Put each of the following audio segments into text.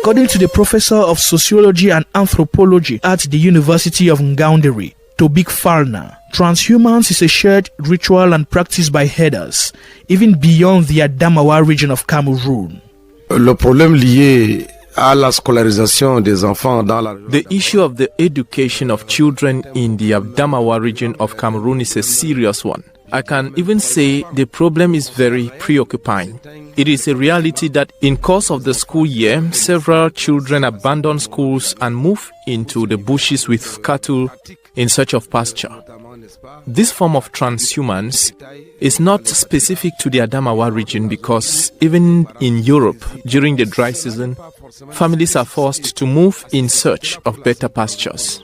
According to the professor of sociology and anthropology at the University of Ngaoundéré, Tobik Falna, transhumance is a shared ritual and practice by herders, even beyond the Adamawa region of Cameroon. Le problème lié à la scolarisation des enfants dans la... The issue of the education of children in the Adamawa region of Cameroon is a serious one. I can even say the problem is very preoccupying. It is a reality that in course of the school year, several children abandon schools and move into the bushes with cattle in search of pasture. This form of transhumance is not specific to the Adamawa region because even in Europe, during the dry season, families are forced to move in search of better pastures.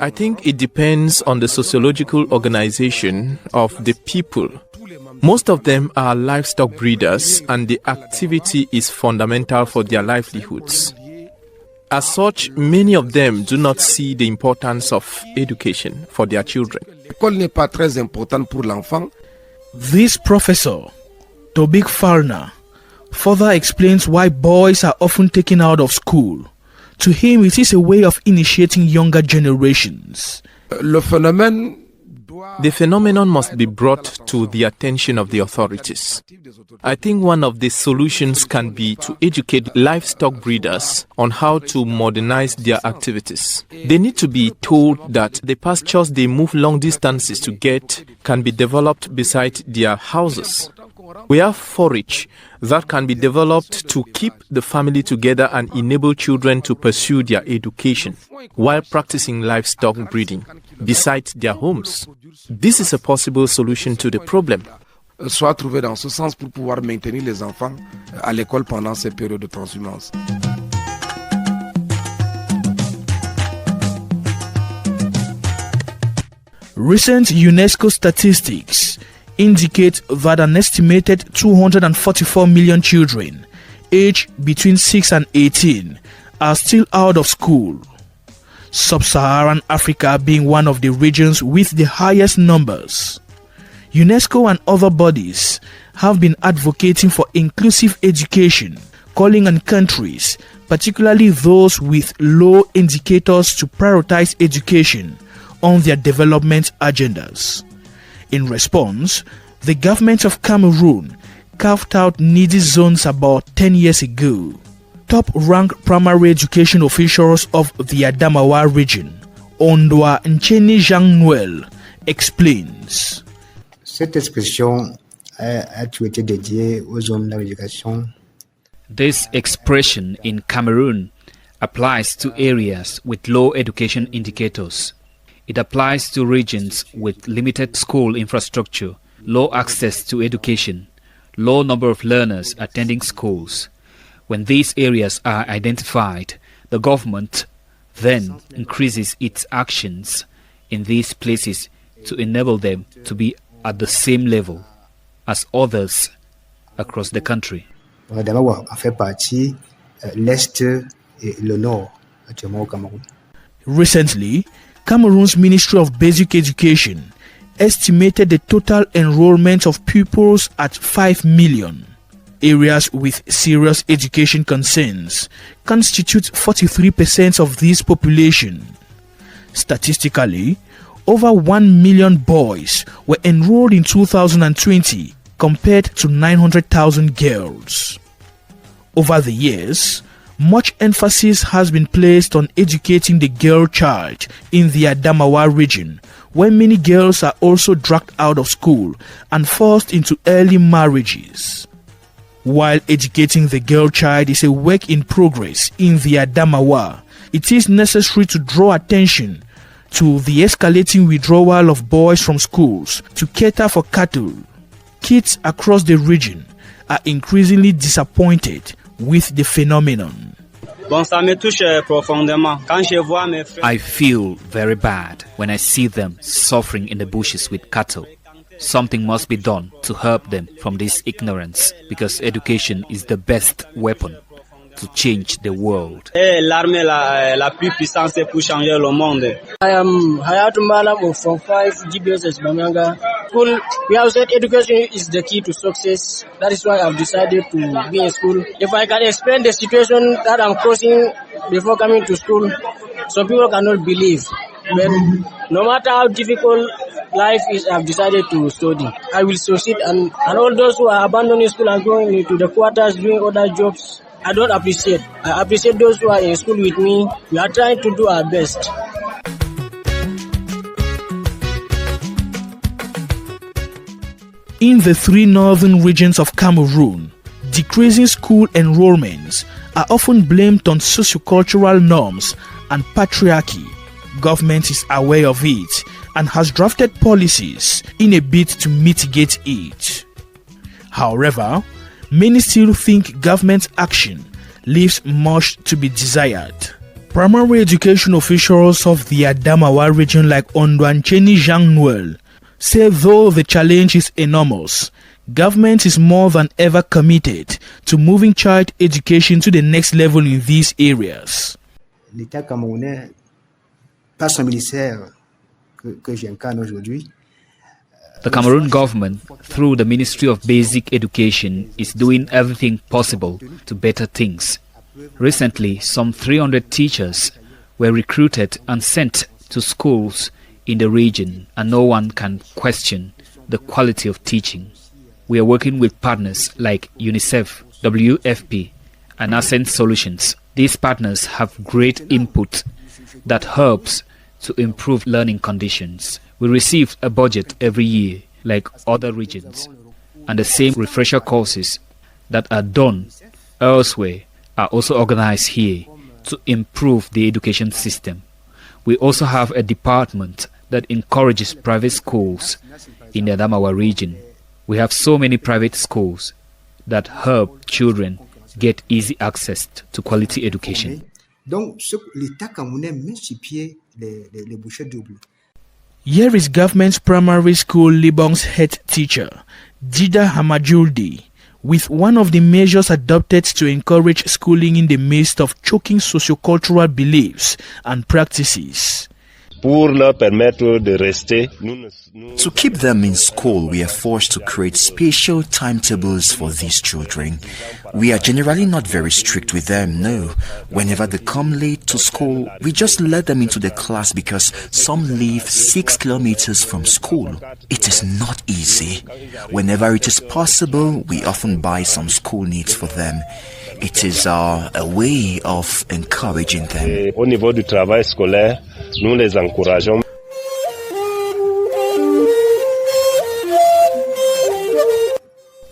I think it depends on the sociological organization of the people. Most of them are livestock breeders, and the activity is fundamental for their livelihoods. As such, many of them do not see the importance of education for their children. This professor, Tobik Falna, further explains why boys are often taken out of school. To him, it is a way of initiating younger generations. The phenomenon must be brought to the attention of the authorities. I think one of the solutions can be to educate livestock breeders on how to modernize their activities. They need to be told that the pastures they move long distances to get can be developed beside their houses. We have forage that can be developed to keep the family together and enable children to pursue their education while practicing livestock breeding beside their homes. This is a possible solution to the problem. Soit trouvé dans ce sens pour pouvoir maintenir les enfants à l'école pendant ces périodes de transhumance. Recent UNESCO statistics indicate that an estimated 244 million children aged between 6 and 18 are still out of school. Sub-Saharan Africa being one of the regions with the highest numbers. UNESCO and other bodies have been advocating for inclusive education, calling on countries, particularly those with low indicators, to prioritize education on their development agendas. In response, the government of Cameroon carved out needy zones about 10 years ago. Top-ranked primary education officials of the Adamawa region, Ondwa Ncheni Jean-Noël, explains. Cette expression a été dédiée aux zones d'éducation. This expression in Cameroon applies to areas with low education indicators. It applies to regions with limited school infrastructure, low access to education, low number of learners attending schools. When these areas are identified, the government then increases its actions in these places to enable them to be at the same level as others across the country. Recently, Cameroon's Ministry of Basic Education estimated the total enrollment of pupils at 5 million. Areas with serious education concerns constitute 43% of this population. Statistically, over 1 million boys were enrolled in 2020 compared to 900,000 girls. Over the years, much emphasis has been placed on educating the girl child in the Adamawa region, where many girls are also dragged out of school and forced into early marriages. While educating the girl child is a work in progress in the Adamawa, it is necessary to draw attention to the escalating withdrawal of boys from schools to cater for cattle. Kids across the region are increasingly disappointed with the phenomenon. I feel very bad when I see them suffering in the bushes with cattle. Something must be done to help them from this ignorance, because education is the best weapon to change the world. I am Hayatu Malam from 5 GBS Bamanga. School, we have said education is the key to success. That is why I've decided to be in school. If I can explain the situation that I'm crossing before coming to school, some people cannot believe. But no matter how difficult life is, I've decided to study. I will succeed, and all those who are abandoning school and going into the quarters doing other jobs, I don't appreciate. I appreciate those who are in school with me. We are trying to do our best. In the three northern regions of Cameroon, decreasing school enrollments are often blamed on sociocultural norms and patriarchy. Government is aware of it and has drafted policies in a bid to mitigate it. However, many still think government action leaves much to be desired. Primary education officials of the Adamawa region like Ondwancheni Jean Noel say though the challenge is enormous, government is more than ever committed to moving child education to the next level in these areas. L'État camerounais, par son ministère que j'incarne aujourd'hui, the Cameroon government, through the Ministry of Basic Education, is doing everything possible to better things. Recently, some 300 teachers were recruited and sent to schools in the region, and no one can question the quality of teaching. We are working with partners like UNICEF, WFP, and Ascent Solutions. These partners have great input that helps to improve learning conditions. We receive a budget every year like other regions, and the same refresher courses that are done elsewhere are also organized here to improve the education system. We also have a department that encourages private schools in the Adamawa region. We have so many private schools that help children get easy access to quality education. Donc, l'État camerounais met sur pied les bouchées doubles. Here is government primary school Libong's head teacher, Dida Hamajuldi, with one of the measures adopted to encourage schooling in the midst of choking sociocultural beliefs and practices. To keep them in school, we are forced to create special timetables for these children. We are generally not very strict with them, no. Whenever they come late to school, we just let them into the class because some live 6 kilometers from school. It is not easy. Whenever it is possible, we often buy some school needs for them. It is a way of encouraging them. Au niveau du travail scolaire, nous les encourageons.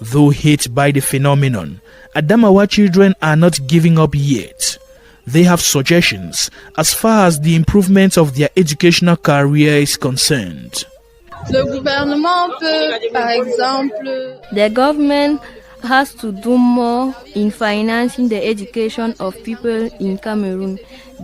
Though hit by the phenomenon, Adamawa children are not giving up yet. They have suggestions as far as the improvement of their educational career is concerned. Le gouvernement peut, par exemple, the government has to do more in financing the education of people in Cameroon.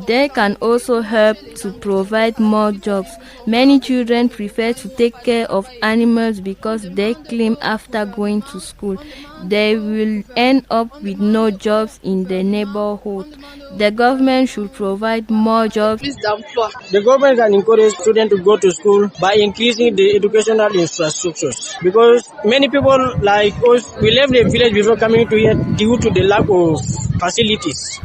They can also help to provide more jobs. Many children prefer to take care of animals because they claim after going to school they will end up with no jobs in the neighborhood. The government should provide more jobs. The government can encourage students to go to school by increasing the educational infrastructures, because many people like us, we left the village before coming to here due to the lack of facilities.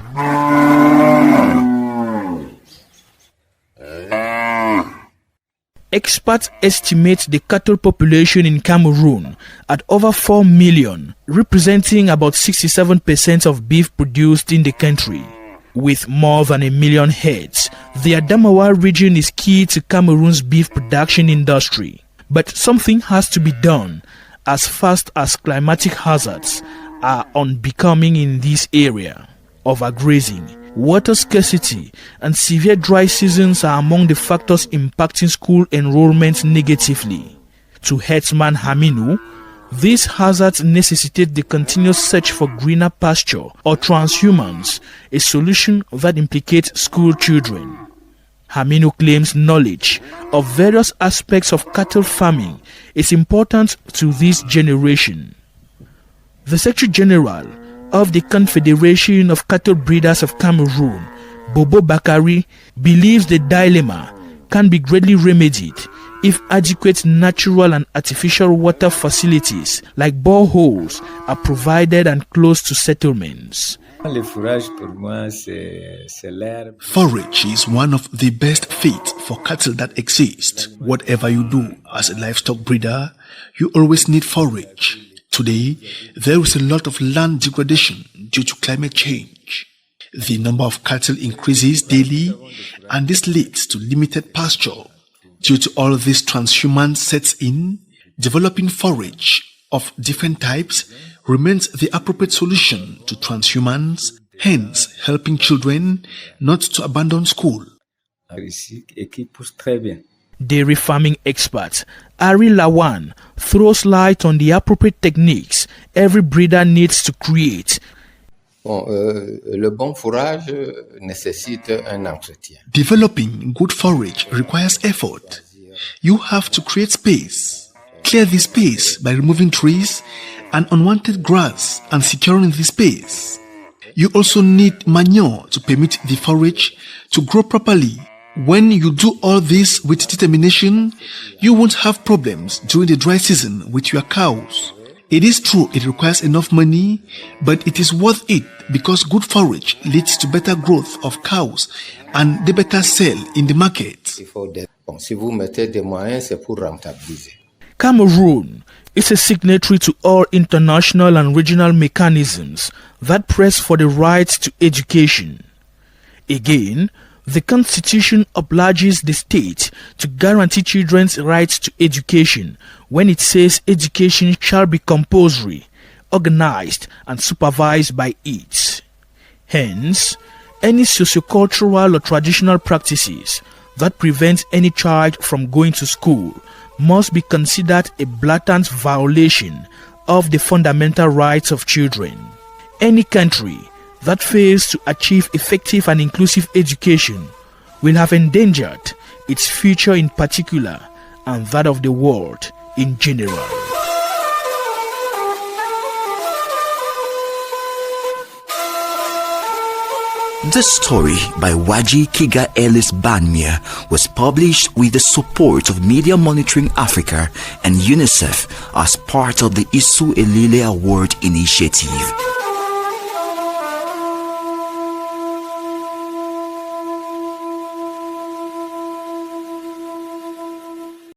Experts estimate the cattle population in Cameroon at over 4 million, representing about 67% of beef produced in the country. With more than 1 million heads, the Adamawa region is key to Cameroon's beef production industry. But something has to be done as fast as climatic hazards are unbecoming in this area. Overgrazing, water scarcity, and severe dry seasons are among the factors impacting school enrollment negatively. To Headsman Haminu, these hazards necessitate the continuous search for greener pasture or transhumance, a solution that implicates school children. Haminu claims knowledge of various aspects of cattle farming is important to this generation. The Secretary General of the Confederation of Cattle Breeders of Cameroon, Bobo Bakari, believes the dilemma can be greatly remedied if adequate natural and artificial water facilities like boreholes are provided and close to settlements. Forage is one of the best feeds for cattle that exist. Whatever you do as a livestock breeder, you always need forage. Today, there is a lot of land degradation due to climate change. The number of cattle increases daily, and this leads to limited pasture. Due to all this, transhumance sets in. Developing forage of different types remains the appropriate solution to transhumance, hence helping children not to abandon school. Dairy farming expert Ari Lawan throws light on the appropriate techniques every breeder needs to create. Le bon fourrage nécessite un entretien. Developing good forage requires effort. You have to create space. Clear the space by removing trees and unwanted grass and securing the space. You also need manure to permit the forage to grow properly. When you do all this with determination, you won't have problems during the dry season with your cows. It is true it requires enough money, but it is worth it because good forage leads to better growth of cows and they better sell in the market. Cameroon is a signatory to all international and regional mechanisms that press for the right to education. Again, the Constitution obliges the state to guarantee children's rights to education when it says education shall be compulsory, organized and supervised by it. Hence, any sociocultural or traditional practices that prevent any child from going to school must be considered a blatant violation of the fundamental rights of children. Any country that fails to achieve effective and inclusive education will have endangered its future in particular and that of the world in general. This story by Waji Kiga Elis Banmir was published with the support of Media Monitoring Africa and UNICEF as part of the Isu Elile Award Initiative.